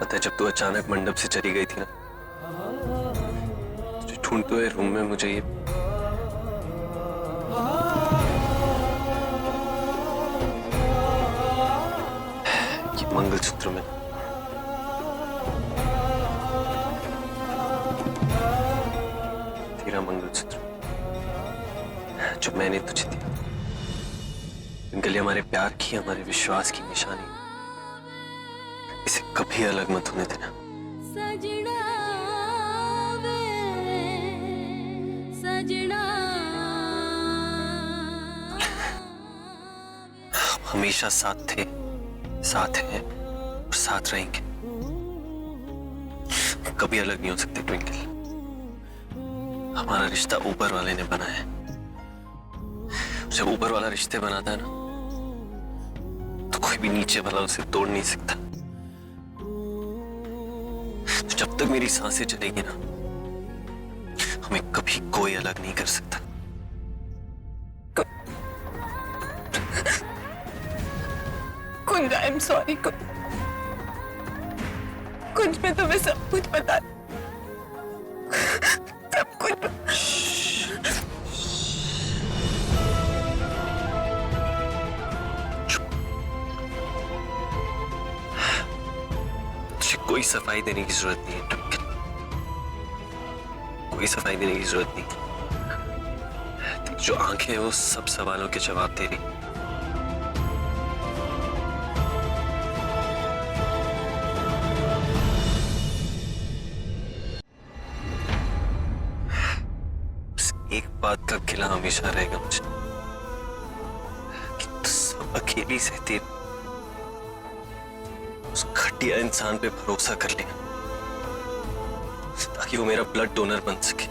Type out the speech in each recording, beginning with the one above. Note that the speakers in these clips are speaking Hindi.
पता है जब तू अचानक मंडप से चली गई थी ना, तुझे ढूंढते हुए रूम में मुझे ये मंगलसूत्र में तेरा मंगलसूत्र जो मैंने तुझे दिया, इनके लिए हमारे प्यार की, हमारे विश्वास की निशानी। इसे कभी अलग मत होने देना। सजना वे सजना, हमेशा साथ थे, साथ हैं और साथ रहेंगे। कभी अलग नहीं हो सकते ट्विंकल। हमारा रिश्ता ऊपर वाले ने बनाया है। जब ऊपर वाला रिश्ते बनाता है ना, तो कोई भी नीचे वाला उसे तोड़ नहीं सकता। तो जब तक मेरी सांसें चलेगी ना, हमें कभी कोई अलग नहीं कर सकता। कुंज, आई एम सॉरी कुंज, मैं तुम्हें सब कुछ बता, सब कुछ। कोई सफाई देने की जरूरत नहीं है ट्विंकल, कोई सफाई देने की जरूरत नहीं। जो आंखें हैं वो सब सवालों के जवाब दे रही। एक बात का गिला हमेशा रहेगा मुझे कि तू सब अकेली सहती, उस घटिया इंसान पे भरोसा कर लिया ताकि वो मेरा ब्लड डोनर बन सके।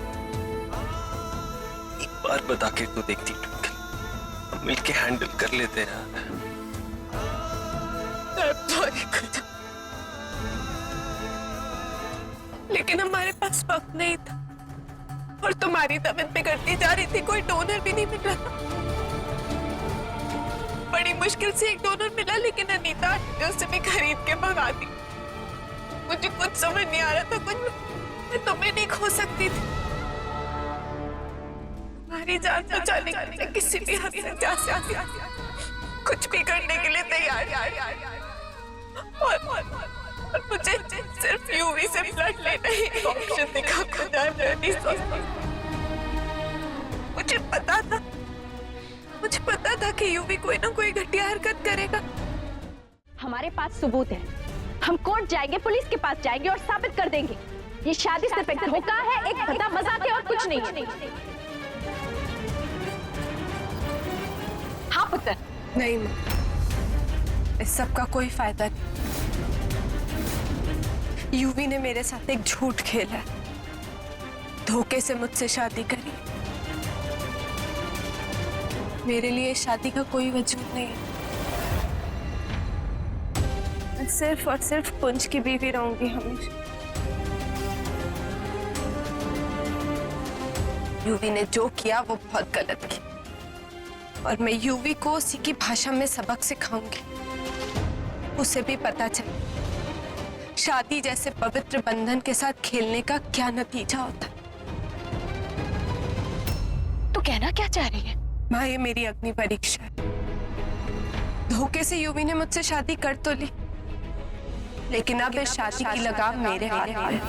एक बार बता के तो देखती ट्विंकल, हम मिलके हैंडल कर लेते हैं। लेकिन हमारे पास वक्त नहीं था और तुम्हारी तबीयत बिगड़ती जा रही थी, कोई डोनर भी नहीं मिल रहा था। बड़ी मुश्किल से एक डोनर मिला, लेकिन अनीता ने उसे भी खरीद के भगा दी। मुझे कुछ समझ नहीं आ रहा था, कुछ मैं तुम्हें नहीं खो सकती थी। तुम्हारी जान बचाने के लिए किसी भी हद से जा सकती, कुछ भी करने के लिए तैयार। और मुझे सिर्फ यूवी से ब्लड लेना ही ऑप्शन दिखा। खुदा नहीं सोचती, मुझे पता था कि यूवी कोई ना कोई घटिया हरकत करेगा। हमारे पास सबूत है, हम कोर्ट जाएंगे, पुलिस के पास जाएंगे और साबित कर देंगे ये शादी सिर्फ एक धोखा है, एक भद्दा मजाक है और कुछ नहीं। हाँ पुत्र। नहीं माँ, इस सब का कोई फायदा नहीं। यूवी ने मेरे साथ एक झूठ खेला, धोखे से मुझसे शादी करी। मेरे लिए शादी का कोई वजूद नहीं है। मैं सिर्फ और सिर्फ कुंज की बीवी रहूंगी हमेशा। यूवी ने जो किया वो बहुत गलत किया और मैं यूवी को उसी की भाषा में सबक सिखाऊंगी। उसे भी पता चले शादी जैसे पवित्र बंधन के साथ खेलने का क्या नतीजा होता है। तो कहना क्या चाह रही है? माँ, ये मेरी अग्नि परीक्षा है। धोखे से यूवी ने मुझसे शादी कर तो ली, लेकिन अब इस शादी की लगाम मेरे हाथ में है।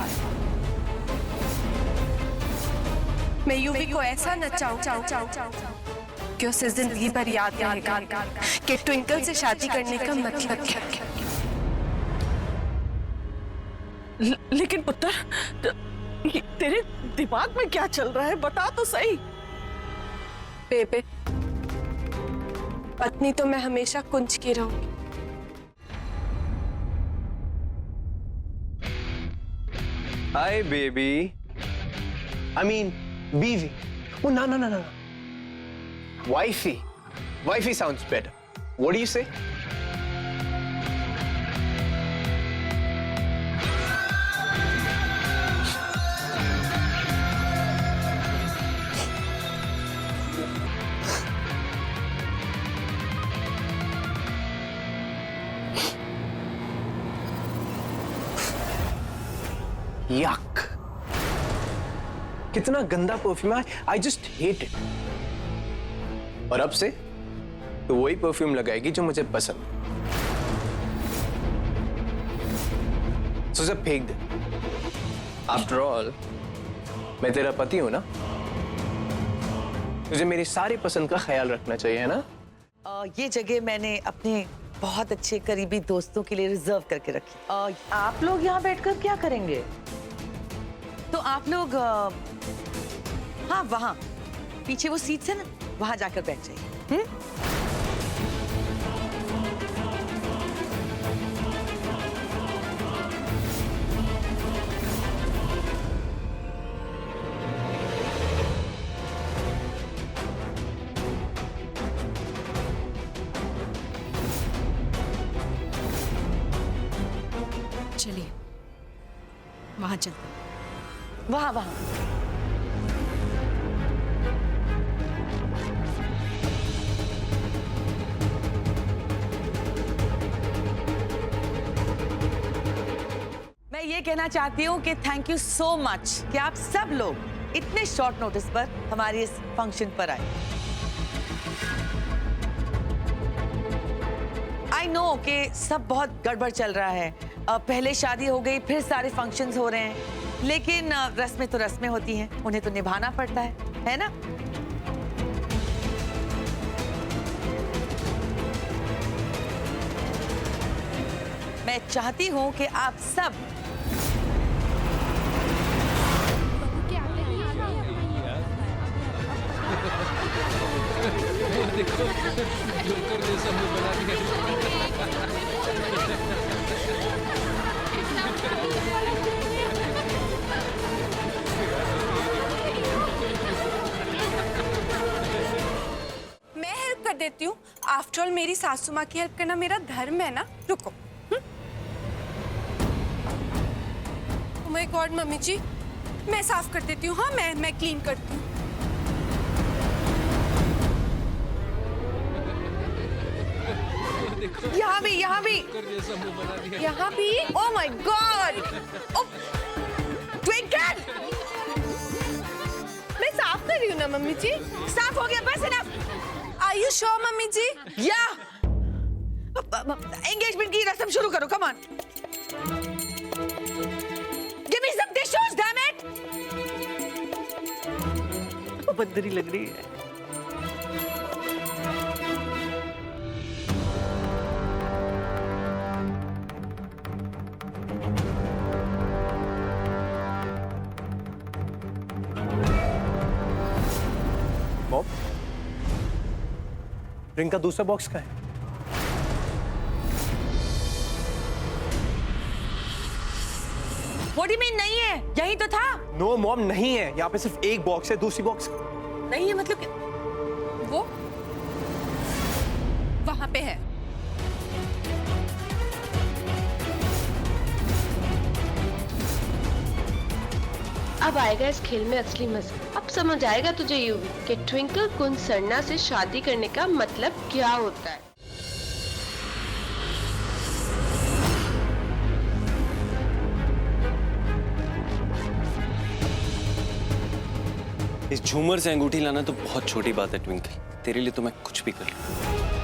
मैं यूवी को ऐसा नचाऊं कि उसे जिंदगी भर याद रहेगा कि ट्विंकल से शादी करने का मतलब क्या है। लेकिन पुत्र, तेरे दिमाग में क्या चल रहा है, बता तो सही। बेबे, पत्नी तो मैं हमेशा कुंज की रहूंगी। Hi, baby. I mean, बीवी. Oh, no. Wifey. Wifey sounds better. What do you say? Yuck. कितना गंदा परफ्यूम है, I just hate it. और अब से तो वही परफ्यूम लगाएगी जो मुझे पसंद है। तो सब फेंक दे। After all, मैं तेरा पति हूं ना, तुझे मेरी सारी पसंद का ख्याल रखना चाहिए, है ना? ये जगह मैंने अपने बहुत अच्छे करीबी दोस्तों के लिए रिजर्व करके रखी। आप लोग यहाँ बैठकर क्या करेंगे? तो आप लोग हाँ, वहाँ पीछे वो सीट्स है ना, वहां जाकर बैठ जाइए। चलिए वहां चलते हैं। वहां वहां मैं ये कहना चाहती हूँ कि थैंक यू सो मच कि आप सब लोग इतने शॉर्ट नोटिस पर हमारे इस फंक्शन पर आए। आई नो कि सब बहुत गड़बड़ चल रहा है। पहले शादी हो गई, फिर सारे फंक्शंस हो रहे हैं, लेकिन रस्में तो रस्में होती हैं, उन्हें तो निभाना पड़ता है ना? मैं चाहती हूं कि आप सब मैं हेल्प कर देती हूँ। आफ्टर ऑल मेरी सासू माँ की हेल्प करना मेरा धर्म है ना। रुको। ओह माय गॉड मम्मी जी, मैं साफ कर देती हूँ। हाँ, मैं क्लीन करती हूँ। यहाँ भी यहाँ भी। ओह माय गॉड, ट्विंकल, मैं साफ कर रही हूँ ना मम्मी जी। साफ हो गया, बस enough. Are you sure mummy ji? या एंगेजमेंट की रस्म शुरू करो, come on. Give me some tissues, damn it. बंदरी लग रही है। मॉम, ड्रिंक का दूसरा बॉक्स कहाँ है? What do you mean नहीं है? यही तो था। नो मॉम, नहीं है। यहाँ पे सिर्फ एक बॉक्स है, दूसरी बॉक्स नहीं है मतलब वो वहां पे है। अब आएगा इस खेल में असली मजा। अब समझ आएगा तुझे यूवी कि ट्विंकल कुंसरना से शादी करने का मतलब क्या होता है। इस झूमर से अंगूठी लाना तो बहुत छोटी बात है ट्विंकल। तेरे लिए तो मैं कुछ भी कर लूं।